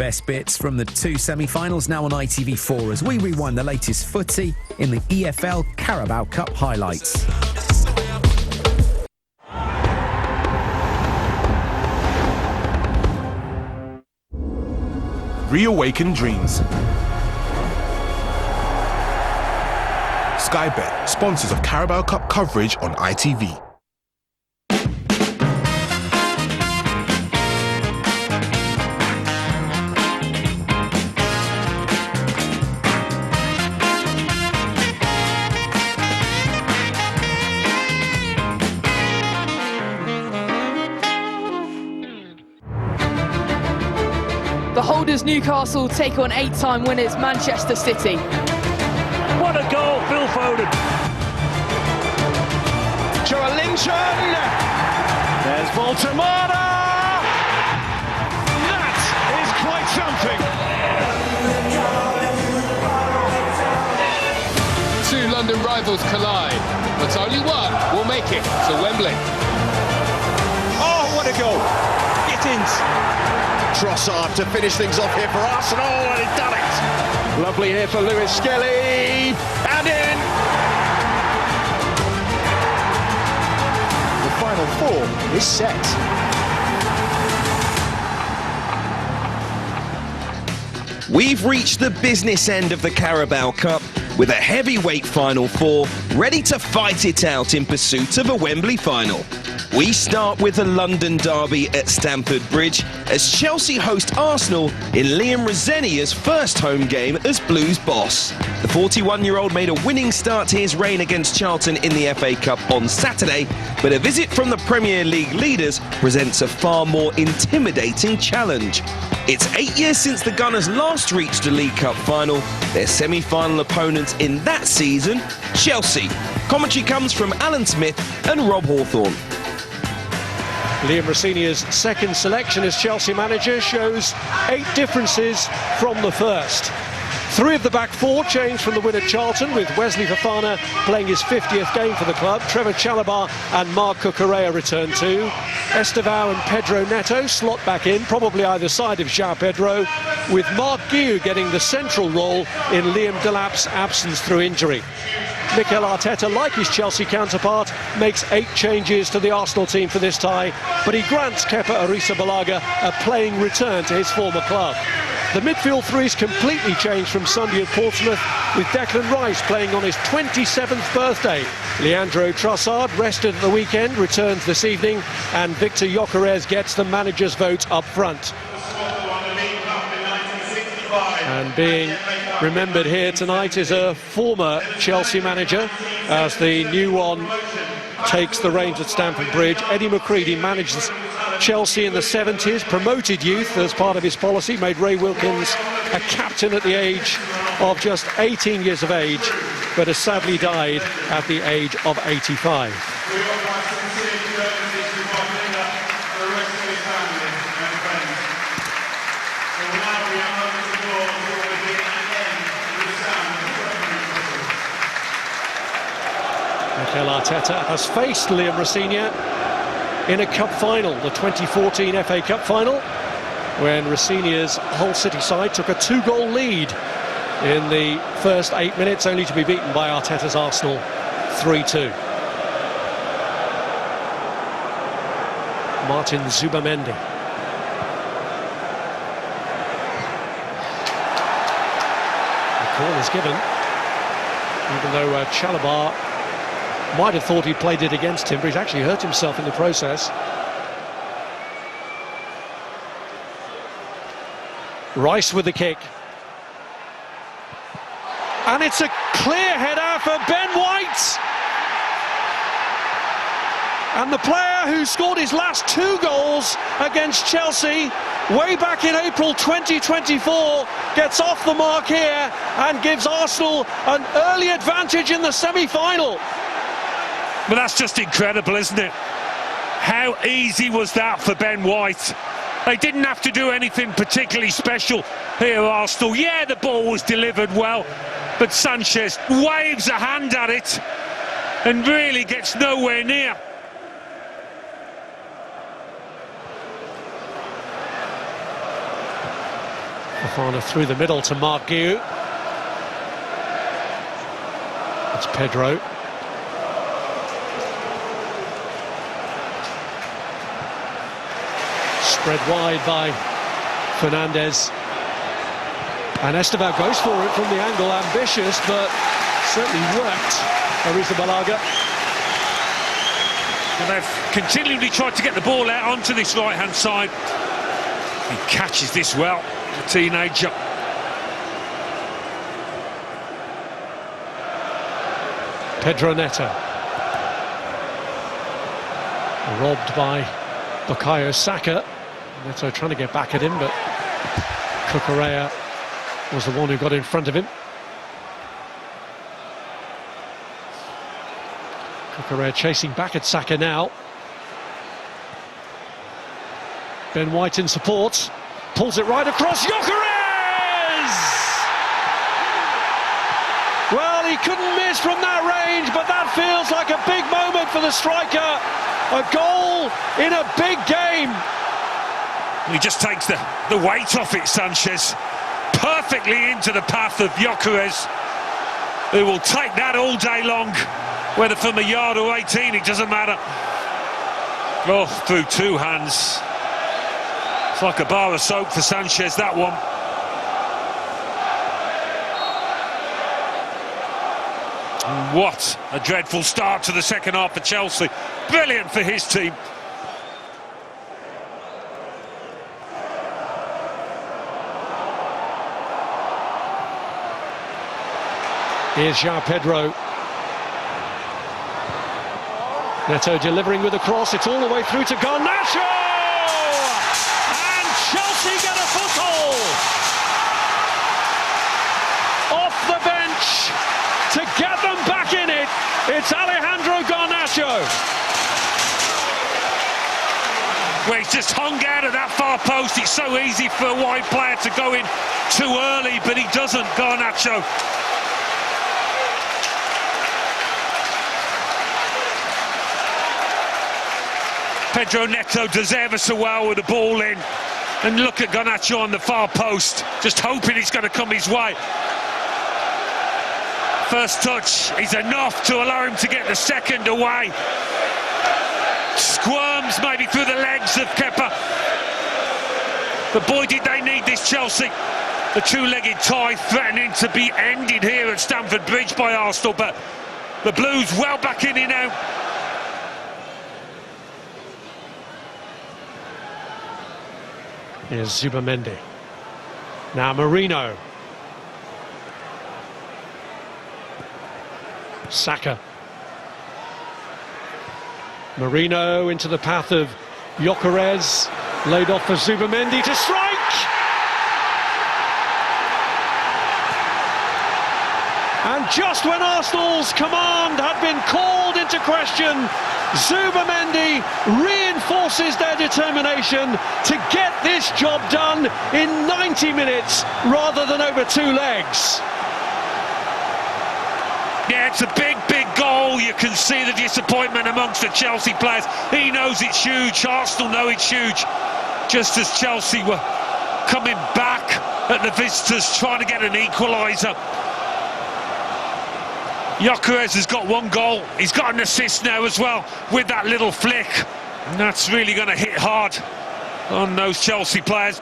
best bits from the two semi-finals now on ITV4 as we rewind the latest footy in the EFL Carabao Cup highlights. Reawaken dreams. Sky Bet, sponsors of Carabao Cup coverage on ITV. The holders Newcastle take on 8-time winners Manchester City. What a goal, Phil Foden. Joelinton. There's Voltemada. That is quite something. Two London rivals collide, but only one will make it to Wembley. Oh, what a goal. Gittins. Trossard to finish things off here for Arsenal, and he's done it. Lovely here for Lewis Skelly, and in. The final four is set. We've reached the business end of the Carabao Cup with a heavyweight Final Four ready to fight it out in pursuit of a Wembley final. We start with a London derby at Stamford Bridge as Chelsea host Arsenal in Liam Rosenior's first home game as Blues boss. The 41-year-old made a winning start to his reign against Charlton in the FA Cup on Saturday, but a visit from the Premier League leaders presents a far more intimidating challenge. It's 8 years since the Gunners last reached a League Cup final. Their semi-final opponents in that season, Chelsea. Commentary comes from Alan Smith and Rob Hawthorne. Liam Rosenior's second selection as Chelsea manager shows 8 differences from the first. 3 of the back 4 changed from the win at Charlton, with Wesley Fofana playing his 50th game for the club. Trevor Chalobah and Marc Cucurella return too. Estevao and Pedro Neto slot back in, probably either side of João Pedro, with Mark Guiu getting the central role in Liam Delap's absence through injury. Mikel Arteta, like his Chelsea counterpart, makes 8 changes to the Arsenal team for this tie, but he grants Kepa Arrizabalaga a playing return to his former club. The midfield three's completely changed from Sunday at Portsmouth, with Declan Rice playing on his 27th birthday. Leandro Trossard, rested at the weekend, returns this evening, and Victor Gyökeres gets the manager's vote up front. And being remembered here tonight is a former Chelsea manager, as the new one takes the reins at Stamford Bridge. Eddie McCreadie manages Chelsea in the 70s, promoted youth as part of his policy, made Ray Wilkins a captain at the age of just 18 years of age, but has sadly died at the age of 85. Mikel Arteta has faced Liam Rosenior in a cup final, the 2014 FA Cup final, when Rosenior's Hull City side took a 2-goal lead in the first 8 minutes, only to be beaten by Arteta's Arsenal 3-2. Martin Zubamendi. The call is given, even though Chalobah might have thought he played it against him, but he's actually hurt himself in the process. Rice with the kick. And it's a clear header for Ben White. And the player who scored his last 2 goals against Chelsea way back in April 2024 gets off the mark here and gives Arsenal an early advantage in the semi-final. But that's just incredible, isn't it? How easy was that for Ben White? They didn't have to do anything particularly special here at Arsenal. Yeah, the ball was delivered well, but Sanchez waves a hand at it and really gets nowhere near. Fofana through the middle to Mark Guiu. It's Pedro. Spread wide by Fernandez. And Esteban goes for it from the angle, ambitious, but certainly worked. Arrizabalaga. And they've continually tried to get the ball out onto this right-hand side. He catches this well, the teenager. Pedro Neto. Robbed by Bukayo Saka. Neto trying to get back at him, but Cucurella was the one who got in front of him. Cucurella chasing back at Saka now. Ben White in support, pulls it right across. Gyökeres! Well, he couldn't miss from that range, but that feels like a big moment for the striker. A goal in a big game. He just takes the weight off it, Sanchez. Perfectly into the path of Gyökeres, who will take that all day long, whether from a yard or 18, it doesn't matter. Oh, through two hands. It's like a bar of soap for Sanchez, that one. What a dreadful start to the second half for Chelsea. Brilliant for his team. Here's João Pedro. Neto delivering with a cross. It's all the way through to Garnacho! And Chelsea get a foothold! Off the bench to get them back in it. It's Alejandro Garnacho. Well, he's just hung out at that far post. It's so easy for a wide player to go in too early, but he doesn't, Garnacho. Pedro Neto does ever so well with the ball in. And look at Garnacho on the far post, just hoping it's going to come his way. First touch is enough to allow him to get the second away. Squirms maybe through the legs of Kepa. But boy, did they need this, Chelsea. The two-legged tie threatening to be ended here at Stamford Bridge by Arsenal, but the Blues well back in it now. Here's Zubamendi. Now Marino. Saka. Marino into the path of Gyökeres. Laid off for Zubamendi to strike! And just when Arsenal's command had been called into question, Zubamendi reinforces their determination to get this job done in 90 minutes rather than over two legs. Yeah, it's a big, big goal. You can see the disappointment amongst the Chelsea players. He knows it's huge. Arsenal know it's huge. Just as Chelsea were coming back at the visitors, trying to get an equaliser. Gyökeres has got one goal. He's got an assist now as well with that little flick. And that's really going to hit hard on those Chelsea players.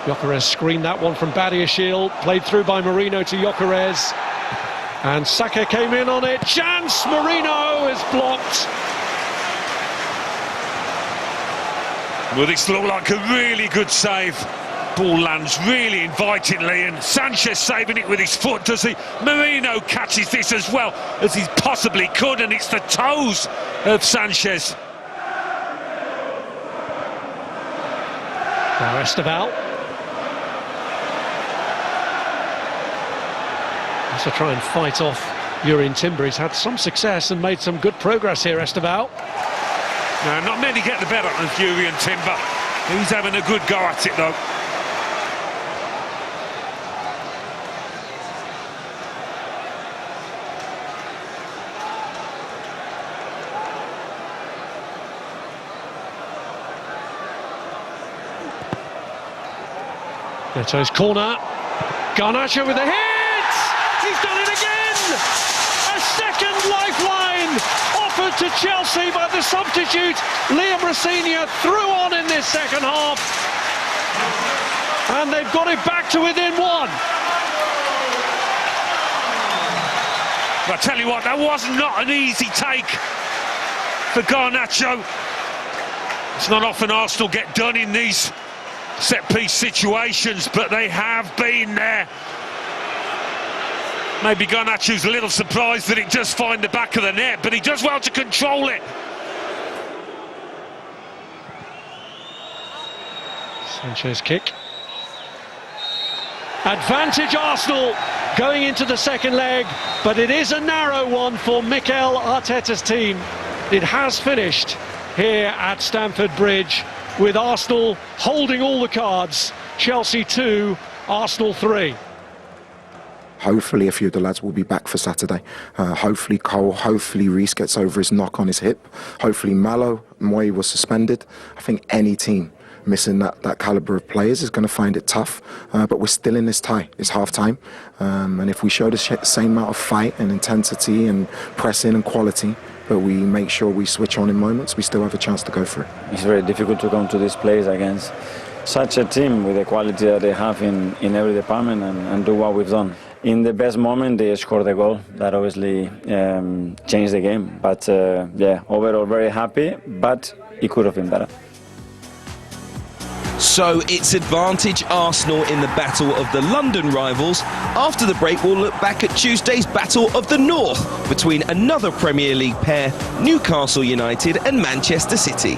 Gyökeres screened that one from Badiashile, played through by Marino to Gyökeres. And Saka came in on it. Chance! Marino is blocked. Well, this looked like a really good save. Ball lands really invitingly, and Sanchez saving it with his foot, does he? Marino catches this as well as he possibly could, and it's the toes of Sanchez. Now Esteban. To try and fight off Urien Timber. He's had some success and made some good progress here, Esteban. No, not many get the better of Urien Timber. He's having a good go at it, though. Neto's corner. Garnacho with a hit! He's done it again! A second lifeline offered to Chelsea by the substitute. Liam Rosenior threw on in this second half. And they've got it back to within one. I tell you what, that was not an easy take for Garnacho. It's not often Arsenal get done in these set-piece situations, but they have been there. Maybe Garnacho's a little surprised that it does find the back of the net, but he does well to control it. Sanchez kick. Advantage Arsenal going into the second leg, but it is a narrow one for Mikel Arteta's team. It has finished here at Stamford Bridge with Arsenal holding all the cards. Chelsea 2, Arsenal 3. Hopefully a few of the lads will be back for Saturday. Hopefully Cole, hopefully Reece gets over his knock on his hip. Hopefully Malo, Moy was suspended. I think any team missing that calibre of players is going to find it tough. But we're still in this tie. It's half-time. And if we show the same amount of fight and intensity and pressing and quality, but we make sure we switch on in moments, we still have a chance to go for it. It's very difficult to come to this place against such a team with the quality that they have in every department and do what we've done. In the best moment, they scored the goal. That obviously changed the game. But yeah, overall very happy, but it could have been better. So it's advantage Arsenal in the battle of the London rivals. After the break, we'll look back at Tuesday's battle of the North between another Premier League pair, Newcastle United and Manchester City.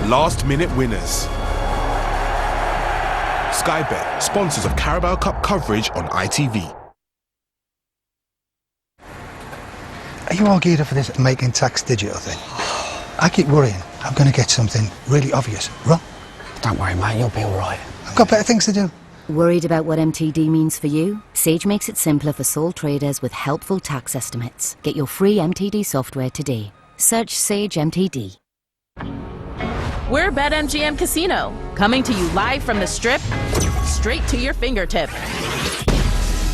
Last-minute winners. Sky Bet, sponsors of Carabao Cup coverage on ITV. Are you all geared up for this making tax digital thing? I keep worrying I'm going to get something really obvious wrong. Don't worry, mate, you'll be all right. I've got better things to do. Worried about what MTD means for you? Sage makes it simpler for sole traders with helpful tax estimates. Get your free MTD software today. Search Sage MTD. We're BetMGM Casino, coming to you live from the Strip, straight to your fingertip.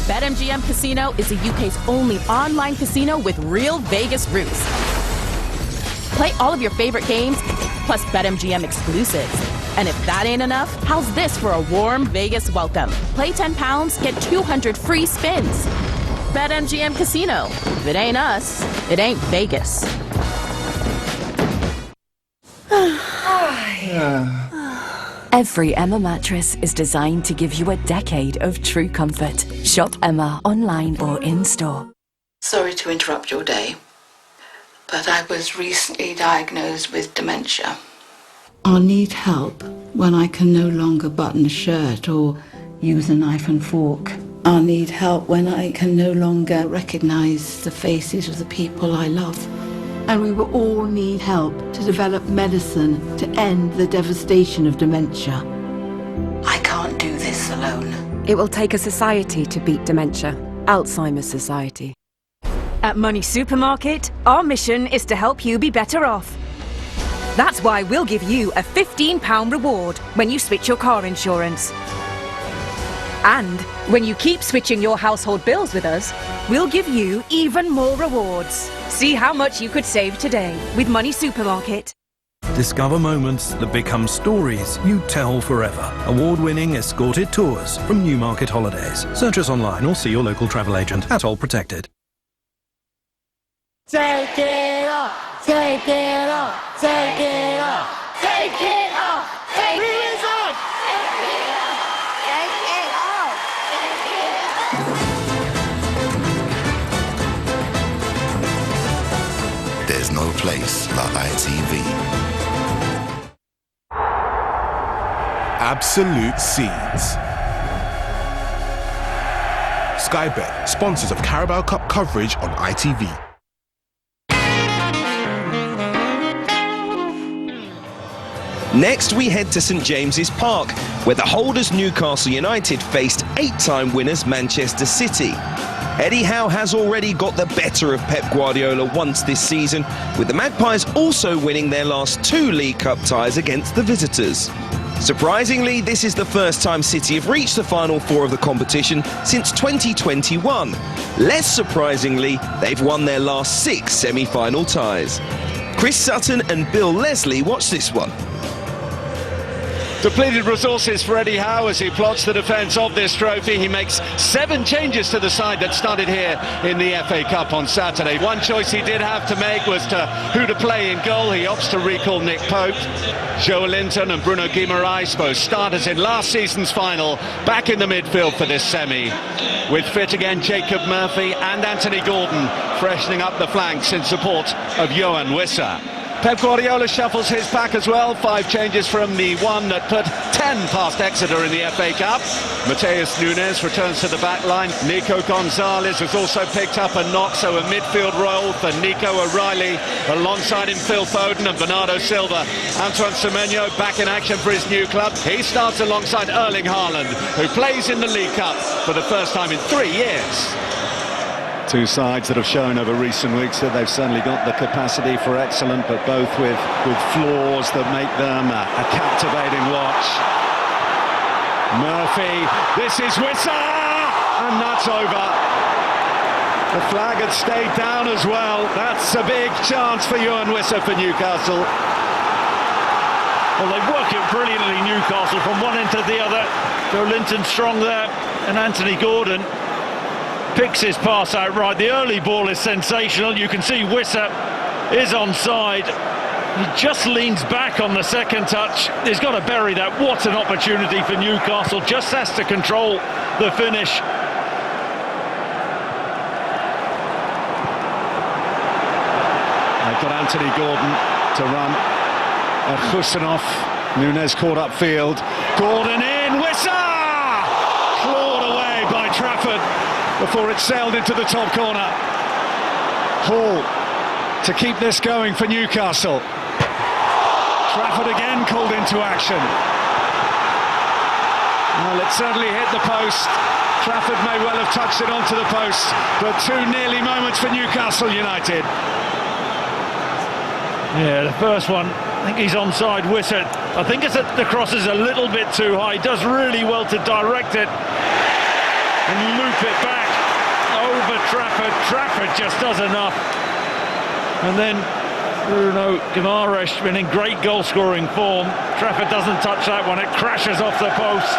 BetMGM Casino is the UK's only online casino with real Vegas roots. Play all of your favorite games, plus BetMGM exclusives. And if that ain't enough, how's this for a warm Vegas welcome? Play £10, get 200 free spins. BetMGM Casino. If it ain't us, it ain't Vegas. Every Emma mattress is designed to give you a decade of true comfort. Shop Emma online or in-store. Sorry to interrupt your day, but I was recently diagnosed with dementia. I need help when I can no longer button a shirt or use a knife and fork. I need help when I can no longer recognise the faces of the people I love. And we will all need help to develop medicine to end the devastation of dementia. I can't do this alone. It will take a society to beat dementia. Alzheimer's Society. At Money Supermarket, our mission is to help you be better off. That's why we'll give you a £15 reward when you switch your car insurance. And when you keep switching your household bills with us, we'll give you even more rewards. See how much you could save today with Money Supermarket. Discover moments that become stories you tell forever. Award-winning escorted tours from Newmarket Holidays. Search us online or see your local travel agent. At all protected. Take it off, take it off, take it off, take it off, take it off, take it off, take it off. There's no place like ITV. Absolute Seeds. Sky Bet, sponsors of Carabao Cup coverage on ITV. Next, we head to St James's Park, where the holders Newcastle United faced 8-time winners Manchester City. Eddie Howe has already got the better of Pep Guardiola once this season, with the Magpies also winning their last 2 League Cup ties against the visitors. Surprisingly, this is the first time City have reached the Final Four of the competition since 2021. Less surprisingly, they've won their last 6 semi-final ties. Chris Sutton and Bill Leslie watched this one. Depleted resources for Eddie Howe as he plots the defence of this trophy. He makes 7 changes to the side that started here in the FA Cup on Saturday. One choice he did have to make was who to play in goal. He opts to recall Nick Pope. Joe Linton and Bruno Guimaraes, both starters in last season's final, back in the midfield for this semi. With fit again Jacob Murphy and Anthony Gordon freshening up the flanks in support of Johan Wissa. Pep Guardiola shuffles his pack as well. 5 changes from the one that put 10 past Exeter in the FA Cup. Mateus Nunes returns to the back line. Nico Gonzalez has also picked up a knock, so a midfield role for Nico O'Reilly. Alongside him, Phil Foden and Bernardo Silva. Antoine Semenyo back in action for his new club. He starts alongside Erling Haaland, who plays in the League Cup for the first time in 3 years. 2 sides that have shown over recent weeks that they've certainly got the capacity for excellent, but both with flaws that make them a captivating watch. Murphy, this is Wissa, and that's over. The flag had stayed down as well. That's a big chance for Johan Wissa for Newcastle. Well, they work it brilliantly, Newcastle, from one end to the other. Joe Linton strong there, and Anthony Gordon picks his pass out right. The early ball is sensational. You can see Wissa is onside. He just leans back on the second touch. He's got to bury that. What an opportunity for Newcastle. Just has to control the finish. They've got Anthony Gordon to run at Husanov. Nunes caught upfield. Gordon in. Wissa! Clawed away by Trafford before it sailed into the top corner. Hall to keep this going for Newcastle. Trafford again called into action. Well, it certainly hit the post. Trafford may well have touched it onto the post, but 2 nearly moments for Newcastle United. Yeah, the first one, I think he's onside, Wissa. I think it's that the cross is a little bit too high. He does really well to direct it and loop it back over Trafford. Trafford just does enough. And then Bruno Guimaraes been in great goal-scoring form. Trafford doesn't touch that one. It crashes off the post.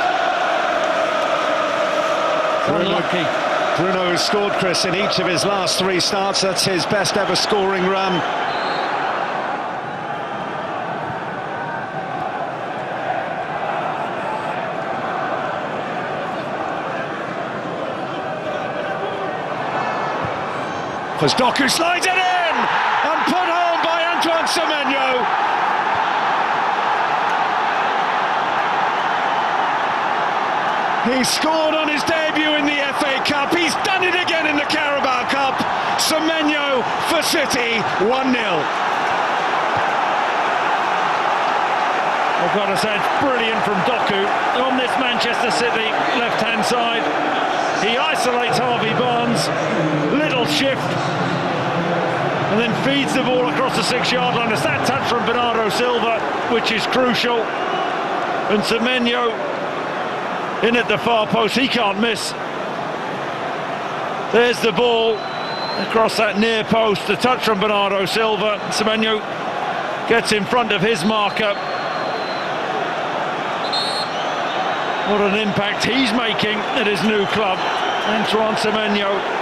Unlucky. Bruno has scored, Chris, in each of his last 3 starts. That's his best ever scoring run. As Doku slides it in and put home by Antoine Semenyo. He scored on his debut in the FA Cup. He's done it again in the Carabao Cup. Semenyo for City, 1-0. I've got to say, it's brilliant from Doku on this Manchester City left-hand side. He isolates Harvey Barnes, little shift, and then feeds the ball across the 6-yard line. It's that touch from Bernardo Silva, which is crucial. And Semenyo in at the far post, he can't miss. There's the ball across that near post, the touch from Bernardo Silva. Semenyo gets in front of his marker. What an impact he's making at his new club, Antoine Semenyo.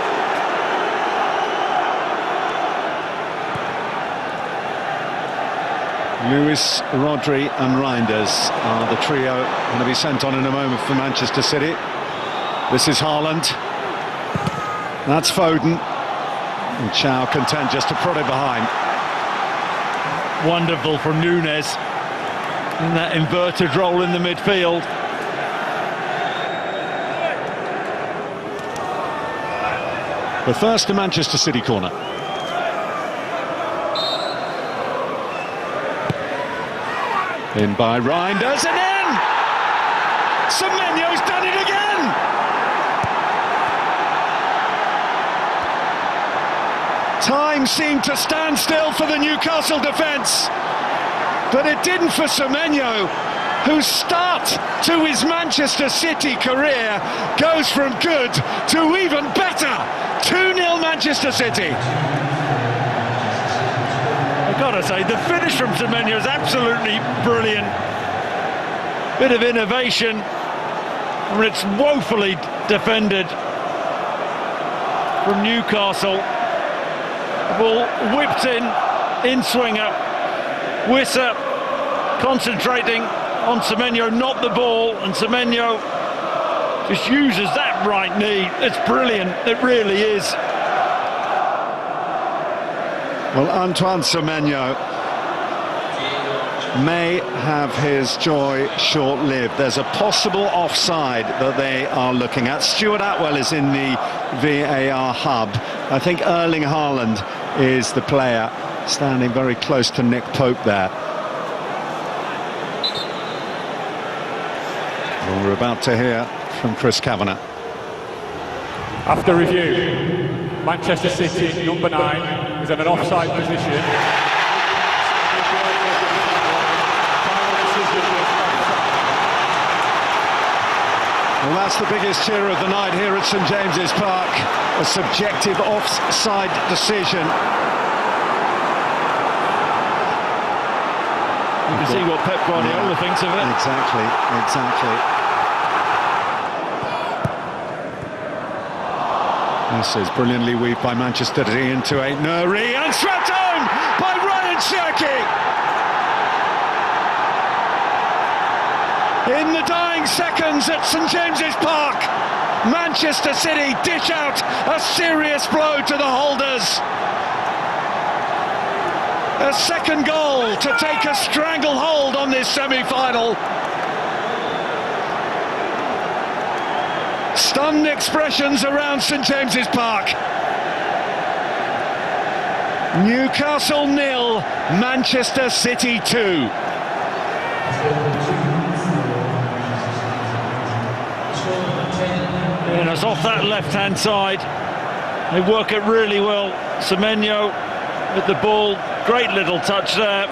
Lewis, Rodri and Reinders are the trio going to be sent on in a moment for Manchester City. This is Haaland. That's Foden. And Chow content just to prod it behind. Wonderful from Nunes in that inverted role in the midfield. The first to Manchester City corner. In by Reinders and in! Semenyo's done it again! Time seemed to stand still for the Newcastle defence, but it didn't for Semenyo, whose start to his Manchester City career goes from good to even better. 2-0 Manchester City. I've got to say, the finish from Semenyo is absolutely brilliant. Bit of innovation, and it's woefully defended from Newcastle. The ball whipped in swinger. Wissa concentrating on Semenyo, not the ball, and Semenyo just uses that right knee. It's brilliant, it really is. Well, Antoine Semenyo may have his joy short-lived. There's a possible offside that they are looking at. Stuart Atwell is in the VAR hub. I think Erling Haaland is the player standing very close to Nick Pope there. Well, we're about to hear from Chris Kavanagh. After review, Manchester City number 9 is in an offside position. Well, that's the biggest cheer of the night here at St James's Park. A subjective offside decision. You can see what Pep Guardiola thinks of it. Exactly. This is brilliantly weaved by Manchester City into a Nuri, and swept home by Ryan Cherki. In the dying seconds at St James's Park, Manchester City dish out a serious blow to the holders. A second goal to take a stranglehold on this semi-final. Stunned expressions around St James's Park. Newcastle 0, Manchester City 2. And it's off that left-hand side. They work it really well. Semenyo with the ball, great little touch there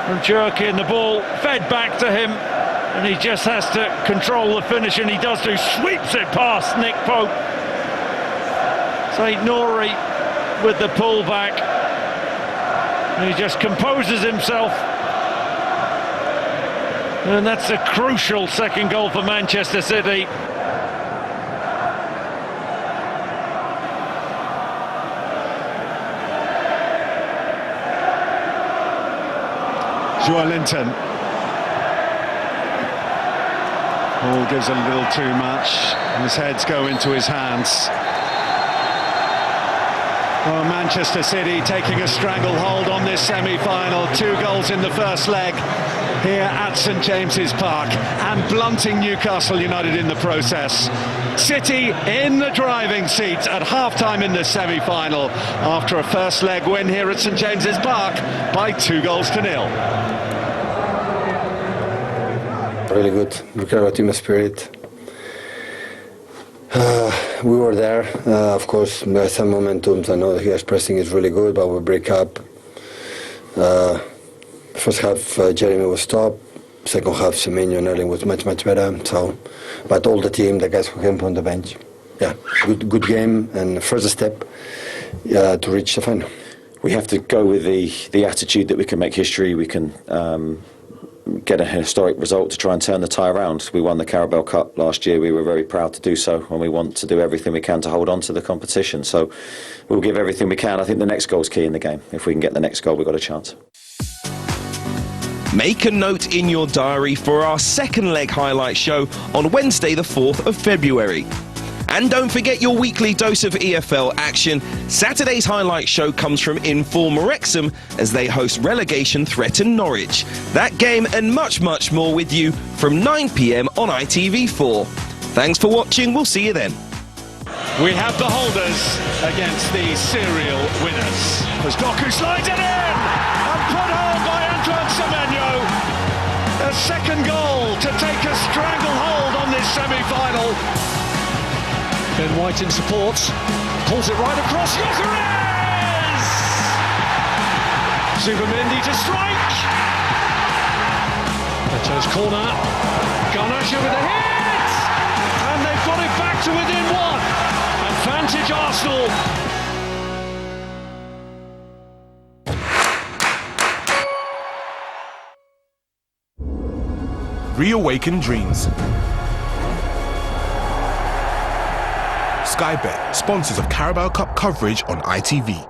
from Cherki, and the ball fed back to him, and he just has to control the finish, and he does do. Sweeps it past Nick Pope. St Nuri with the pull back, and he just composes himself, and that's a crucial second goal for Manchester City. Joelinton. Ball gives a little too much. His heads go into his hands. Well, Manchester City taking a stranglehold on this semi-final. 2 goals in the first leg here at St James's Park, and blunting Newcastle United in the process. City in the driving seat at half-time in this semi-final after a first leg win here at St James's Park by 2-0. Really good, incredible team spirit. We were there, of course, there are some momentums. I know that his pressing is really good, but we break up. First half, Jeremy was top. Second half, Semenyo and Erling was much better. So, but all the team, the guys who came from the bench, yeah, good game, and first step to reach the final. We have to go with the attitude that we can make history. We can get a historic result to try and turn the tie around. We won the Carabao Cup last year. We were very proud to do so, and we want to do everything we can to hold on to the competition. So we'll give everything we can. I think the next goal's key in the game. If we can get the next goal, we've got a chance. Make a note in your diary for our second leg highlight show on Wednesday the 4th of February. And don't forget your weekly dose of EFL action. Saturday's highlight show comes from Inform Wrexham as they host relegation-threatened Norwich. That game and much more with you from 9 p.m. on ITV4. Thanks for watching. We'll see you then. We have the holders against the serial winners. As Doku slides it in and put home by Antoine Semenyo. A second goal to take a stranglehold on this semi-final. Ben White in support, pulls it right across. Yokerin! Zubimendi to strike. Beto's corner. Garnacho with a hit! And they've got it back to within one. Advantage Arsenal. Reawaken dreams. Sky Bet, sponsors of Carabao Cup coverage on ITV.